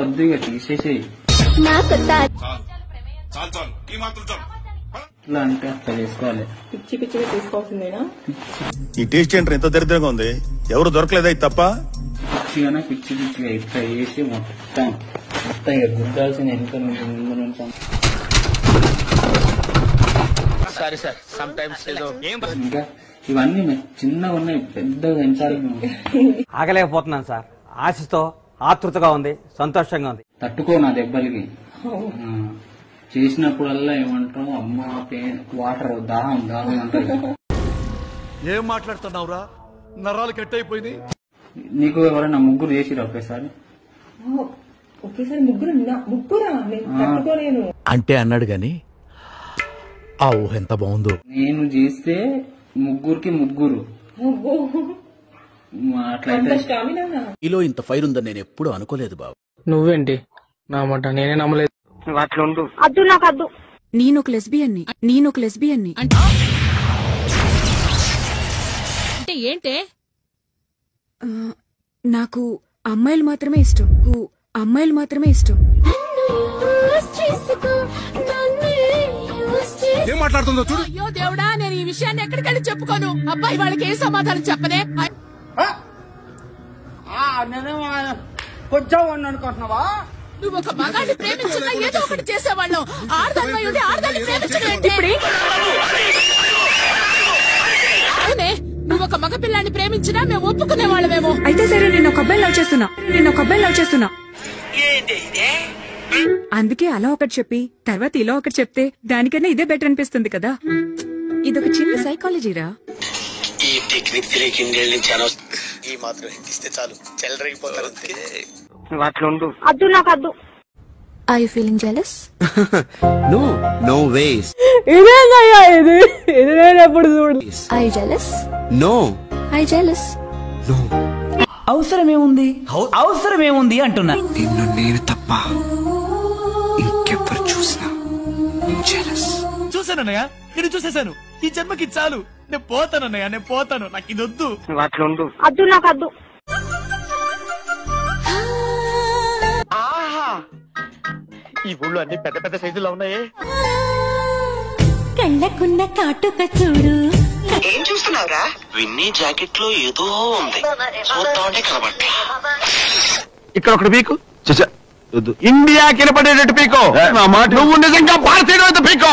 వద్దు ఇక తీసేసేయి. ఇట్లా అంటే అట్లా చేసుకోవాలి. పిచ్చి పిచ్చిగా తీసుకోవాల్సిందేనా? ఈ టేస్ట్ ఏంటర్ ఎంత దరిద్రంగా ఉంది, ఎవరు దొరకలేదా తప్ప? పిచ్చిగానే పిచ్చి పిచ్చిగా ఇట్లా వేసి మొత్తం మొత్తం ఇక గుద్దాల్సిన వెనుక నుంచి ముందు నుంచి ఇంకా ఇవన్నీ చిన్నగా ఉన్నాయి, పెద్దగా పెంచాలి. ఆగలేకపోతున్నాను సార్. ఆశతో ఆతృతగా ఉంది, సంతోషంగా ఉంది. తట్టుకో నా దెబ్బలకి. చేసినప్పుడల్లా ఏమంటాం, అమ్మ వాటర్ దాహం దాహం అంటారు. ఏం మాట్లాడుతున్నావురా, నరాలు కట్ అయిపోయింది. నీకు ఎవరైనా ముగ్గురు చేసిరా ఒకేసారి? ఒకేసారి ముగ్గురా? తట్టుకోలేను అంటే అన్నాడు గాని ఆ ఊహ ఎంత బాగుందో. నేను చేస్తే ముగ్గురికి ముగ్గురు అట్లయితే. ఈలో ఇంత ఫైర్ ఉందని నేను ఎప్పుడు అనుకోలేదు బాబు. నువ్వేంటి నా మాట నేనే నమ్మలేదు. అట్లుండు. అద్దు నాకు అద్దు. నేనొక లెస్బియన్ని అంటే ఏంటే? నాకు అమ్మాయిలు మాత్రమే ఇష్టం. ఏం మాట్లాడుతుందో చూడు. అయ్యో దేవుడా, నేను ఈ విషయాన్ని ఎక్కడికెళ్ళి చెప్పుకోను. అబ్బాయి వాళ్ళకి ఏ సమాధానం చెప్పనే. కొంచెం అనుకుంటున్నావా? నువ్వు ఒక మగాన్ని ప్రేమించినా ఏదో ఒకటి చేసేవాళ్ళం. ఆడదాన్ని ఉండి ఆడదాన్ని ప్రేమించడం ఏంటి? అవునే, నువ్వు ఒక మగ పిల్లాన్ని ప్రేమించినా మేము ఒప్పుకునే వాళ్ళమేమో. అయితే సరే, నేను ఒక అబ్బాయి లవ్ చేస్తున్నా. అందుకే అలా ఒకటి చెప్పి తర్వాత ఇలా ఒకటి చెప్తే దానికన్నా ఇదే బెటర్ అనిపిస్తుంది కదా. ఇదొక చిన్న సైకాలజీరా. ఈ టెక్నిక్ తెలియక ఇండియా నుంచి ఈ మాత్రం ఇస్తే చాలు, చెల్లరగిపోతారు. అద్దు నాకు అద్దు. Are you feeling jealous? No ways. ఇదేందయ్యా ఇది నేను ఎప్పుడు చూడు. Are you jealous? No. Are you jealous? No. అవసరమేముంది అంటున్నా. నిన్ను నేను తప్ప ఇంకెవ్వరు చూసినా చూసానన్నయ్య, నేను చూసేశాను. ఈ జన్మకి చాలు, నేను పోతానన్నయ్య, నాకు ఇది వద్దు. అద్దు నాకు అద్దు. ఈ ఊళ్ళో అన్ని పెద్ద పెద్ద సైజుల్లో ఉన్నాయే. కళ్ళకున్న కాటుక చూడు. ఏం చూస్తున్నావురా? విన్నీ జాకెట్ లో ఏదో ఉంది, చూద్దామంటే కనబట్ల. ఇక్కడ ఒకటి పీకు, ఇండియా కినపడేటట్టు పీకో. నువ్వు నిజంగా భారతీయుడు పీకో.